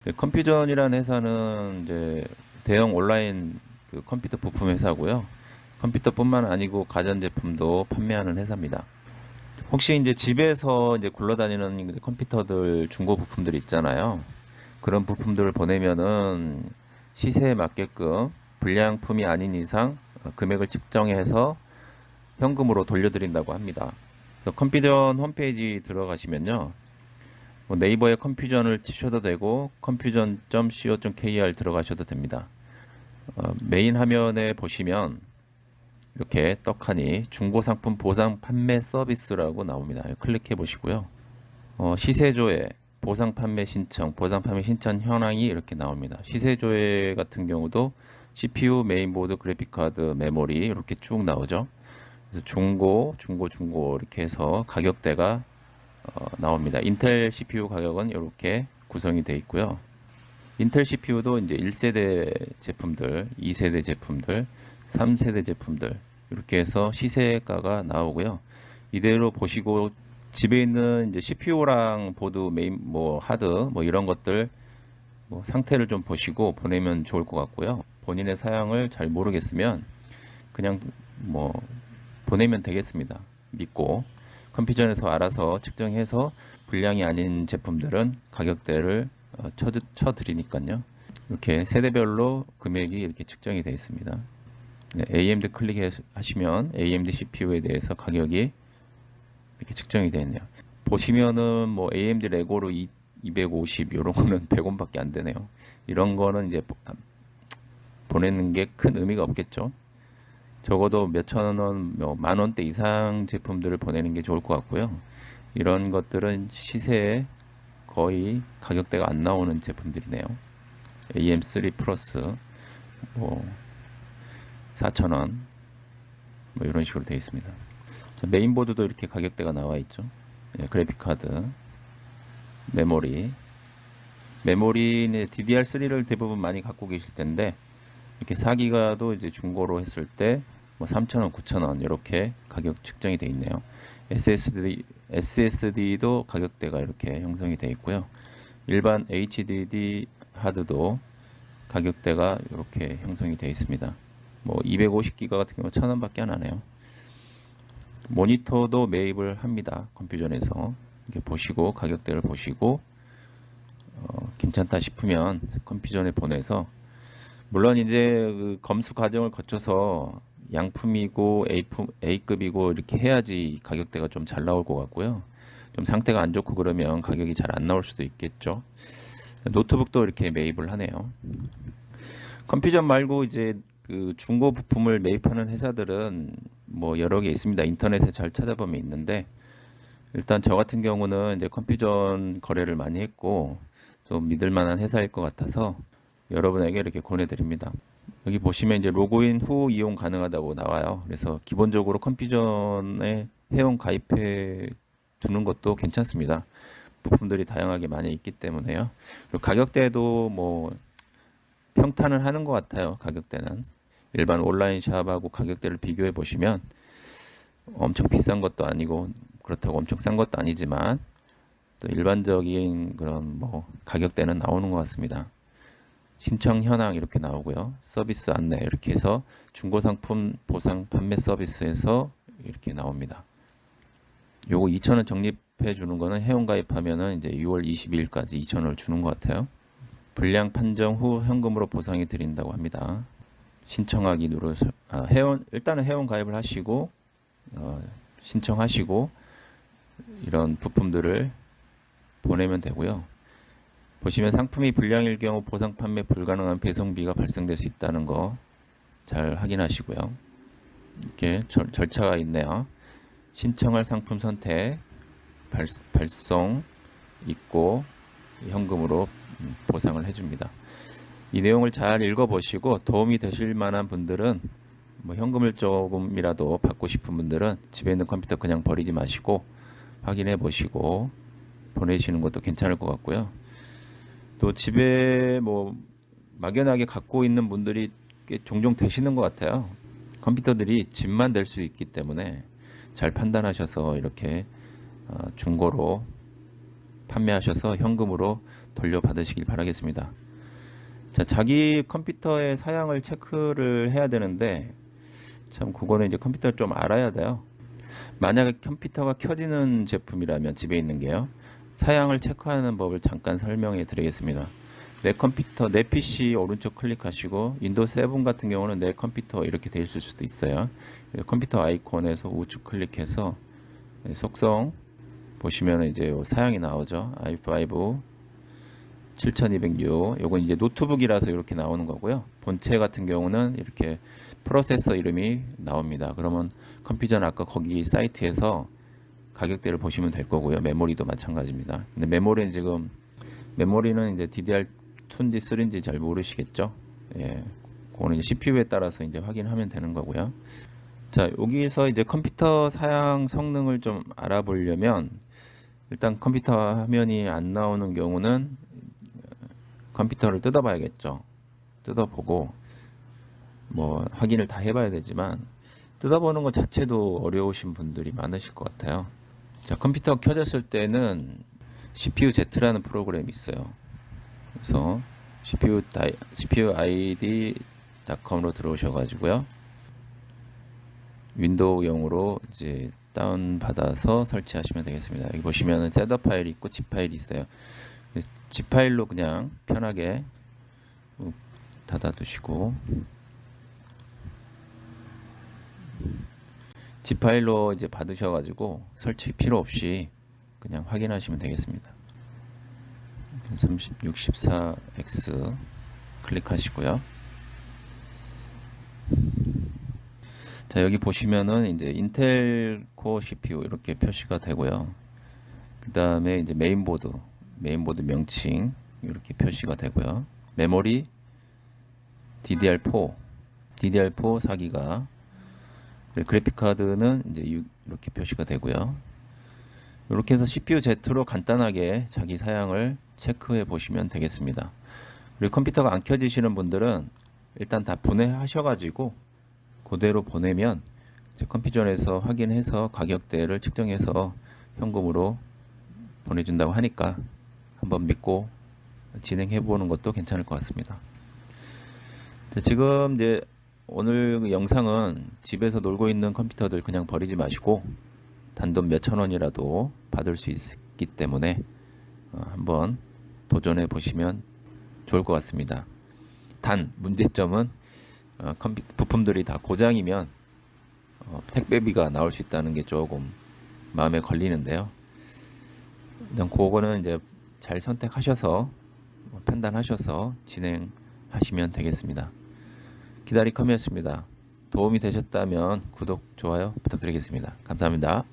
네, 컴퓨전이라는 회사는 이제 대형 온라인 그 컴퓨터 부품 회사고요. 컴퓨터뿐만 아니고 가전제품도 판매하는 회사입니다. 혹시 이제 집에서 이제 굴러다니는 컴퓨터들 중고 부품들 있잖아요. 그런 부품들을 보내면은 시세에 맞게끔 불량품이 아닌 이상 금액을 측정해서 현금으로 돌려드린다고 합니다. 그래서 컴퓨전 홈페이지 들어가시면요. 뭐 네이버에 컴퓨전을 치셔도 되고 컴퓨전.co.kr 들어가셔도 됩니다. 메인 화면에 보시면 이렇게 떡하니 중고상품 보상 판매 서비스라고 나옵니다. 클릭해 보시고요. 시세조회, 보상 판매 신청, 보상 판매 신청 현황이 이렇게 나옵니다. 시세조회 같은 경우도 CPU, 메인보드, 그래픽카드, 메모리 이렇게 쭉 나오죠. 그래서 중고 이렇게 해서 가격대가 나옵니다. 인텔 CPU 가격은 이렇게 구성이 되어 있고요. 인텔 CPU도 이제 1세대 제품들, 2세대 제품들, 3세대 제품들 이렇게 해서 시세가가 나오고요. 이대로 보시고 집에 있는 이제 CPU랑 보드, 메인 뭐 하드 뭐 이런 것들 뭐 상태를 좀 보시고 보내면 좋을 것 같고요. 본인의 사양을 잘 모르겠으면 그냥 뭐 보내면 되겠습니다. 믿고 컴퓨전에서 알아서 측정해서 불량이 아닌 제품들은 가격대를 쳐드리니까요. 이렇게 세대별로 금액이 이렇게 측정이 되어 있습니다. 네, AMD 클릭하시면 AMD CPU에 대해서 가격이 이렇게 측정이 되어 있네요. 보시면은 뭐 AMD 레고로 250 이런 거는 100원밖에 안 되네요. 이런 거는 이제 보내는 게 큰 의미가 없겠죠. 적어도 몇천 원, 만 원대 이상 제품들을 보내는 게 좋을 것 같고요. 이런 것들은 시세에 거의 가격대가 안 나오는 제품들이네요. AM3 플러스 뭐 4,000원 뭐 이런 식으로 되어 있습니다. 메인보드도 이렇게 가격대가 나와 있죠. 예, 그래픽 카드, 메모리는 DDR3를 대부분 많이 갖고 계실 텐데 이렇게 4기가도 이제 중고로 했을 때 뭐 3,000원, 9,000원 이렇게 가격 측정이 되어 있네요. SSD도 가격대가 이렇게 형성이 되어 있고요. 일반 HDD 하드도 가격대가 이렇게 형성이 되어 있습니다. 뭐 250기가 같은 경우 1,000원밖에 안 하네요. 모니터도 매입을 합니다. 컴퓨전에서 이렇게 보시고 가격대를 보시고 괜찮다 싶으면 컴퓨전에 보내서 물론 이제 그 검수 과정을 거쳐서 양품이고 A급이고 이렇게 해야지 가격대가 좀 잘 나올 것 같고요. 좀 상태가 안 좋고 그러면 가격이 잘 안 나올 수도 있겠죠. 노트북도 이렇게 매입을 하네요. 컴퓨전 말고 이제 그 중고 부품을 매입하는 회사들은 뭐 여러 개 있습니다. 인터넷에 잘 찾아보면 있는데 일단 저 같은 경우는 이제 컴퓨전 거래를 많이 했고 좀 믿을 만한 회사일 것 같아서 여러분에게 이렇게 권해드립니다. 여기 보시면 이제 로그인 후 이용 가능하다고 나와요. 그래서 기본적으로 컴퓨전에 회원 가입해 두는 것도 괜찮습니다. 부품들이 다양하게 많이 있기 때문에요. 그리고 가격대도 뭐 평탄을 하는 것 같아요. 가격대는 일반 온라인 샵하고 가격대를 비교해 보시면 엄청 비싼 것도 아니고 그렇다고 엄청 싼 것도 아니지만 또 일반적인 그런 뭐 가격대는 나오는 것 같습니다. 신청 현황 이렇게 나오고요. 서비스 안내 이렇게 해서 중고상품 보상 판매 서비스에서 이렇게 나옵니다. 요거 2,000원 적립해 주는 거는 회원 가입하면은 이제 6월 22일까지 2,000원을 주는 것 같아요. 불량 판정 후 현금으로 보상해 드린다고 합니다. 신청하기 누르서 일단은 회원 가입을 하시고 신청하시고 이런 부품들을 보내면 되고요. 보시면 상품이 불량일 경우 보상 판매 불가능한 배송비가 발생될 수 있다는 거 잘 확인하시고요. 이렇게 절차가 있네요. 신청할 상품 선택, 발송 있고 현금으로 보상을 해줍니다. 이 내용을 잘 읽어보시고 도움이 되실 만한 분들은 뭐 현금을 조금이라도 받고 싶은 분들은 집에 있는 컴퓨터 그냥 버리지 마시고 확인해 보시고 보내시는 것도 괜찮을 것 같고요. 또 집에 뭐 막연하게 갖고 있는 분들이 꽤 종종 되시는 것 같아요. 컴퓨터들이 집만 될 수 있기 때문에 잘 판단하셔서 이렇게 중고로 판매하셔서 현금으로 돌려받으시길 바라겠습니다. 자, 자기 컴퓨터의 사양을 체크를 해야 되는데 참 그거는 이제 컴퓨터를 좀 알아야 돼요. 만약에 컴퓨터가 켜지는 제품이라면 집에 있는 게요. 사양을 체크하는 법을 잠깐 설명해 드리겠습니다. 내 컴퓨터, 내 PC 오른쪽 클릭하시고 윈도우 7 같은 경우는 내 컴퓨터 이렇게 돼 있을 수도 있어요. 컴퓨터 아이콘에서 우측 클릭해서 속성 보시면 이제 사양이 나오죠. i5 7206. 요건 이제 노트북이라서 이렇게 나오는 거고요. 본체 같은 경우는 이렇게 프로세서 이름이 나옵니다. 그러면 컴퓨터는 아까 거기 사이트에서 가격대를 보시면 될 거고요. 메모리도 마찬가지입니다. 근데 메모리는 이제 DDR2인지 3인지 잘 모르시겠죠? 예. 그거는 이제 CPU에 따라서 이제 확인하면 되는 거고요. 자, 여기서 이제 컴퓨터 사양 성능을 좀 알아보려면 일단 컴퓨터 화면이 안 나오는 경우는 컴퓨터를 뜯어봐야겠죠. 뜯어보고 뭐 확인을 다 해봐야 되지만 뜯어보는 것 자체도 어려우신 분들이 많으실 것 같아요. 자, 컴퓨터 켜졌을 때는 CPU Z라는 프로그램이 있어요. 그래서 CPUID.com으로 들어오셔가지고요. 윈도우용으로 이제 다운받아서 설치하시면 되겠습니다. 여기 보시면은 셋업 파일이 있고 zip 파일이 있어요. zip 파일로 그냥 편하게 닫아두시고 zip 파일로 이제 받으셔가지고 설치 필요 없이 그냥 확인하시면 되겠습니다. 3064X 클릭하시고요. 자, 여기 보시면은 이제 인텔 코어 CPU 이렇게 표시가 되고요. 그 다음에 이제 메인보드 명칭 이렇게 표시가 되고요. 메모리 DDR4 4기가, 그래픽 카드는 이제 이렇게 표시가 되고요. 이렇게 해서 CPU Z로 간단하게 자기 사양을 체크해 보시면 되겠습니다. 그리고 컴퓨터가 안 켜지시는 분들은 일단 다 분해하셔가지고 그대로 보내면 컴퓨터에서 확인해서 가격대를 측정해서 현금으로 보내준다고 하니까 한번 믿고 진행해 보는 것도 괜찮을 것 같습니다. 지금 이제 오늘 영상은 집에서 놀고 있는 컴퓨터들 그냥 버리지 마시고 단돈 몇천 원이라도 받을 수 있기 때문에 한번 도전해 보시면 좋을 것 같습니다. 단 문제점은 컴퓨터 부품들이 다 고장이면 택배비가 나올 수 있다는 게 조금 마음에 걸리는데요. 일단 그거는 이제 잘 선택하셔서 판단하셔서 진행하시면 되겠습니다. 기다리컴이었습니다. 도움이 되셨다면 구독, 좋아요 부탁드리겠습니다. 감사합니다.